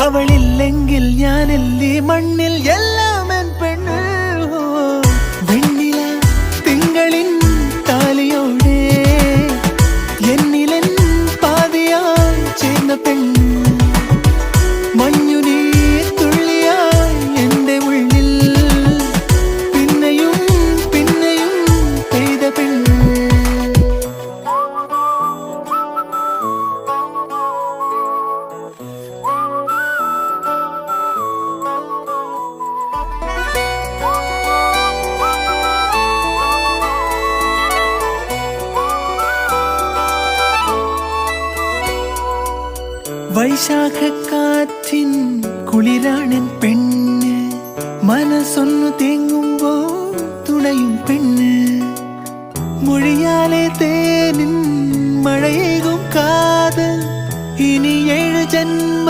അവളില്ലെങ്കിൽ ഞാനല്ലേ മണ്ണിൽ എല്ലാം എൻ പെണ്ണ്. വെണ്ണില തിങ്കളിൻ താലിയോടെ എന്നിലൻ പാതിയായി ചേർന്ന പെണ്ണ്. മഞ്ഞുനീർ തുള്ളിയായി എന്റെ ഉള്ളിൽ പിന്നെയും പിന്നെയും പെയ്ത പെണ്ണ്. വൈശാഖക്കാറ്റിൻ കുളിരാണൻ പെണ്ണ്. മനസ്സൊന്നു തേങ്ങുമ്പോ തുണയും പെണ്ണ്. മൊഴിയാലെ തേനിൻ മഴയേകും കാതൽ. ഇനി 7 ജന്മ